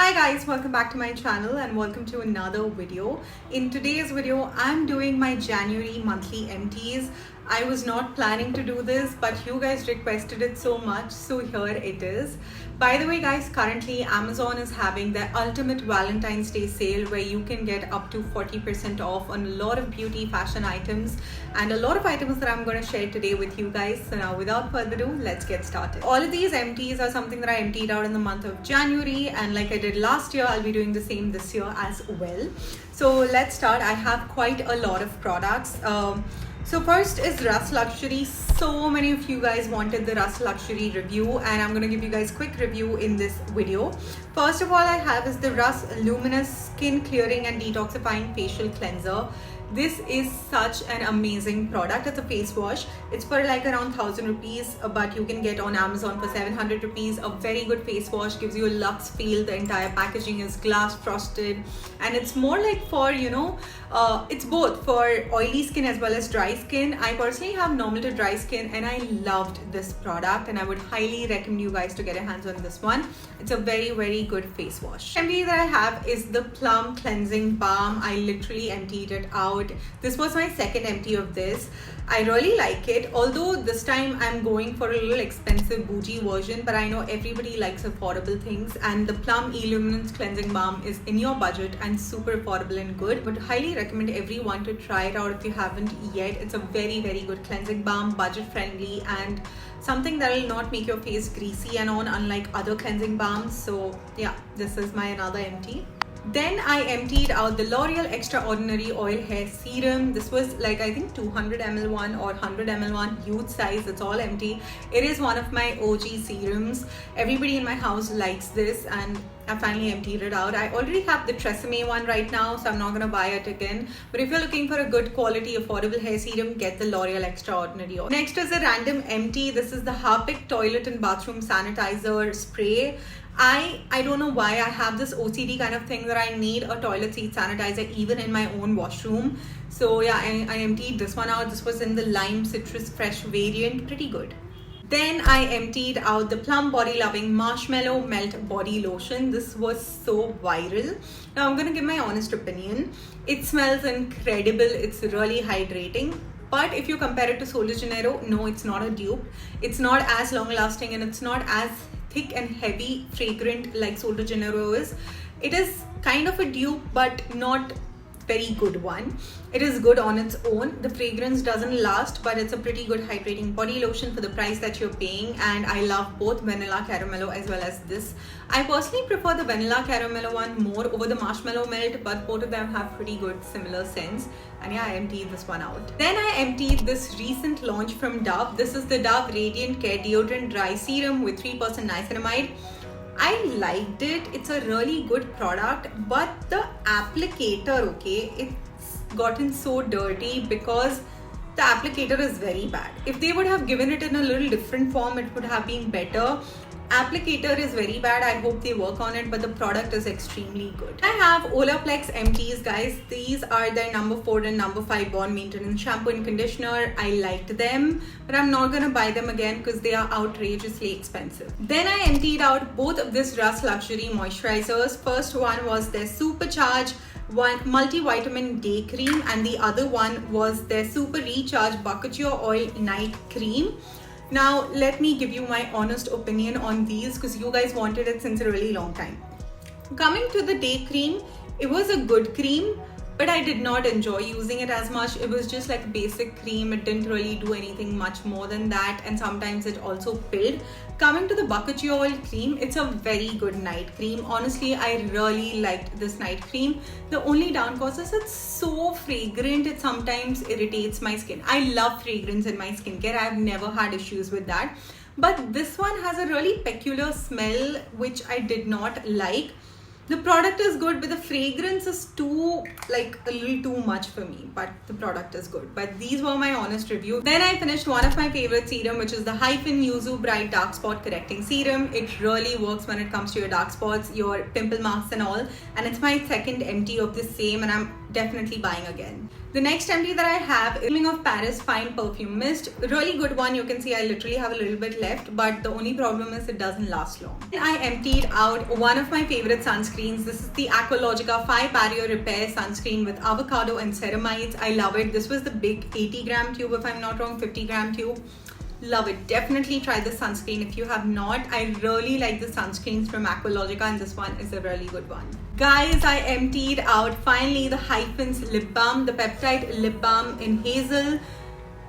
Hi guys, welcome back to my channel and welcome to another video. In today's video, I'm doing my January monthly empties. I was not planning to do this, but you guys requested it so much, so here it is. By the way guys, currently Amazon is having their ultimate Valentine's Day sale where you can get up to 40% off on a lot of beauty fashion items and a lot of items that I'm going to share today with you guys. So now without further ado, let's get started. All of these empties are something that I emptied out in the month of January, and like I did last year, I'll be doing the same this year as well. So let's start. I have quite a lot of products. So first is Rust Luxury. So many of you guys wanted the Rust Luxury review and I'm going to give you guys a quick review in this video. First of all, I have is the Rust Luminous Skin Clearing and Detoxifying Facial Cleanser. This is such an amazing product. It's a face wash. It's for like around 1000 rupees, but you can get on Amazon for 700 rupees. A very good face wash, gives you a luxe feel. The entire packaging is glass frosted and it's more like for, it's both for oily skin as well as dry skin. I personally have normal to dry skin and I loved this product and I would highly recommend you guys to get your hands on this one. It's a very, very good face wash. Empty that I have is the Plum Cleansing Balm. I literally emptied it out. This was my second empty of this. I really like it, although this time I'm going for a little expensive bougie version, but I know everybody likes affordable things and the Plum Illuminance Cleansing Balm is in your budget and super affordable and good. Would highly recommend everyone to try it out if you haven't yet. It's a very, very good cleansing balm, budget friendly and something that will not make your face greasy and on, unlike other cleansing balms. So yeah, this is my another empty. Then I emptied out the L'Oreal Extraordinary Oil Hair Serum. This was like I think 200 ml one or 100 ml one, huge size. It's all empty. It is one of my OG serums. Everybody in my house likes this and I finally emptied it out. I already have the Tresemme one right now, so I'm not gonna buy it again. But if you're looking for a good quality affordable hair serum, get the L'Oreal Extraordinary Oil. Next is a random empty. This is the Harpic Toilet and Bathroom Sanitizer Spray. I don't know why I have this OCD kind of thing that I need a toilet seat sanitizer even in my own washroom. So yeah, I emptied this one out. This was in the Lime Citrus Fresh variant. Pretty good. Then I emptied out the Plum Body Loving Marshmallow Melt Body Lotion. This was so viral. Now I'm gonna give my honest opinion. It smells incredible. It's really hydrating. But if you compare it to Sol de Janeiro, no, it's not a dupe. It's not as long lasting and it's not as thick and heavy fragrant like Sol de Janeiro is. It is kind of a dupe but not very good one. It is good on its own. The fragrance doesn't last, but it's a pretty good hydrating body lotion for the price that you're paying, and I love both Vanilla Caramello as well as this. I personally prefer the Vanilla Caramello one more over the Marshmallow Melt, but both of them have pretty good similar scents. And yeah, I emptied this one out. Then I emptied this recent launch from Dove. This is the Dove Radiant Care Deodorant Dry Serum with 3% niacinamide. I liked it. It's a really good product, but the applicator, okay, it's gotten so dirty because the applicator is very bad. If they would have given it in a little different form, it would have been better. Applicator is very bad. I hope they work on it, but the product is extremely good. I have Olaplex Empties, guys. These are their number 4 and number 5 bond maintenance shampoo and conditioner. I liked them, but I'm not gonna buy them again because they are outrageously expensive. Then I emptied out both of this Rust Luxury moisturizers. First one was their Supercharge multivitamin day cream and the other one was their Super Recharge Bucketure Oil Night Cream. Now let me give you my honest opinion on these because you guys wanted it since a really long time. Coming to the day cream, it was a good cream, but I did not enjoy using it as much. It was just like a basic cream. It didn't really do anything much more than that, and sometimes it also filled. Coming to the Bucketure Oil cream, it's a very good night cream. Honestly, I really liked this night cream. The only downcause is it's so fragrant, it sometimes irritates my skin. I love fragrance in my skincare. I've never had issues with that. But this one has a really peculiar smell, which I did not like. The product is good, but the fragrance is too, like a little too much for me, but the product is good. But these were my honest review. Then I finished one of my favorite serum, which is the Hyphen Yuzu Bright Dark Spot Correcting Serum. It really works when it comes to your dark spots, your pimple marks and all. And it's my second empty of the same and I'm definitely buying again. The next empty that I have is Feeling of Paris Fine Perfume Mist. Really good one. You can see I literally have a little bit left, but the only problem is it doesn't last long. I emptied out one of my favorite sunscreens. This is the Aqualogica 5 Barrier Repair Sunscreen with avocado and ceramides. I love it. This was the big 80-gram tube, if I'm not wrong, 50-gram tube. Love it. Definitely try the sunscreen if you have not. I really like the sunscreens from Aqualogica, and this one is a really good one. Guys, I emptied out finally the Hyphen's lip balm, the Peptide lip balm in Hazel.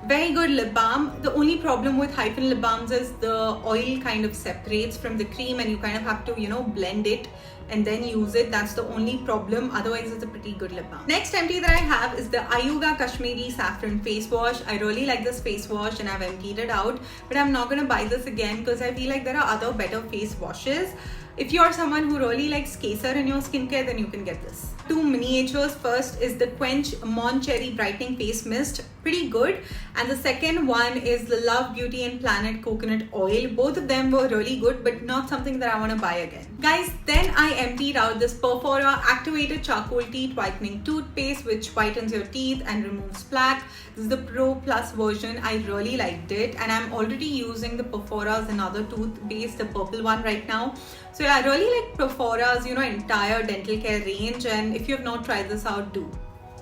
Very good lip balm. The only problem with Hyphen lip balms is the oil kind of separates from the cream and you kind of have to, blend it and then use it. That's the only problem. Otherwise, it's a pretty good lip balm. Next empty that I have is the Ayuga Kashmiri Saffron face wash. I really like this face wash and I've emptied it out, but I'm not going to buy this again because I feel like there are other better face washes. If you're someone who really likes Kesar in your skincare, then you can get this. Two miniatures. First is the Quench Mon Cherry Brightening Face Mist. Pretty good. And the second one is the Love Beauty and Planet Coconut Oil. Both of them were really good, but not something that I want to buy again. Guys, then I emptied out this Perfora Activated Charcoal Teeth Whitening Toothpaste, which whitens your teeth and removes plaque. This is the Pro Plus version. I really liked it. And I'm already using the Perfora's another toothpaste, the purple one right now. So yeah, I really like Perfora's, entire dental care range. And if you have not tried this out, do.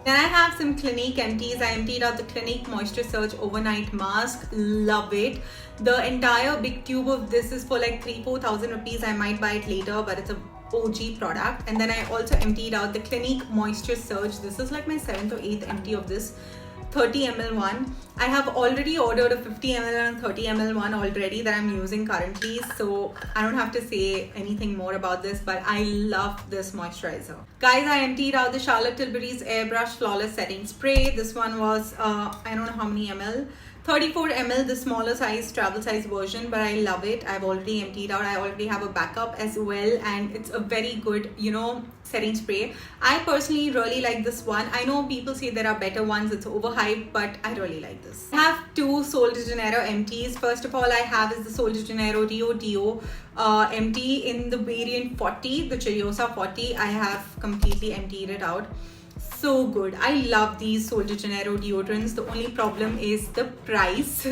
Then I have some Clinique empties. I emptied out the Clinique Moisture Surge Overnight Mask. Love it. The entire big tube of this is for like 3,000-4,000 rupees. I might buy it later, but it's a OG product. And then I also emptied out the Clinique Moisture Surge. This is like my 7th or 8th empty of this 30 ml one. I have already ordered a 50 ml and 30 ml one already that I'm using currently, so I don't have to say anything more about this, but I love this moisturizer. Guys, I emptied out the Charlotte Tilbury's Airbrush Flawless Setting Spray. This one was I don't know how many ml, 34 ml, the smaller size, travel size version, but I love it. I've already emptied out. I already have a backup as well, and it's a very good, setting spray. I personally really like this one. I know people say there are better ones, it's overhyped, but I really like this. I have two Sol de Janeiro empties. First of all, I have is the Sol de Janeiro Rio Dio empty in the variant 40, the Cheriosa 40. I have completely emptied it out. So good. I love these Sol de Janeiro deodorants. The only problem is the price,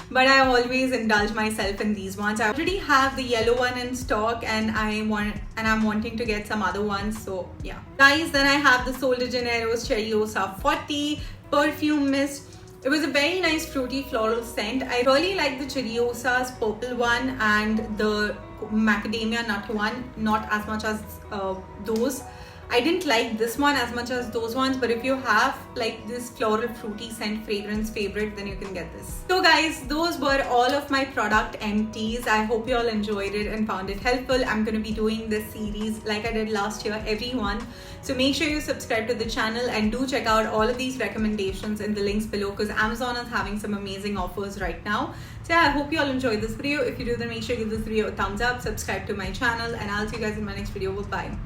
but I always indulge myself in these ones. I already have the yellow one in stock, and I'm wanting to get some other ones. So yeah, guys. Then I have the Sol de Janeiro's Cheriosa 40 perfume mist. It was a very nice fruity floral scent. I really like the Cheriosa's purple one and the macadamia nut one. Not as much as those. I didn't like this one as much as those ones, but if you have like this floral fruity scent fragrance favorite, then you can get this. So guys, those were all of my product empties. I hope you all enjoyed it and found it helpful. I'm going to be doing this series like I did last year, every one. So make sure you subscribe to the channel and do check out all of these recommendations in the links below, because Amazon is having some amazing offers right now. So yeah, I hope you all enjoyed this video. If you do, then make sure you give this video a thumbs up, subscribe to my channel, and I'll see you guys in my next video. Bye.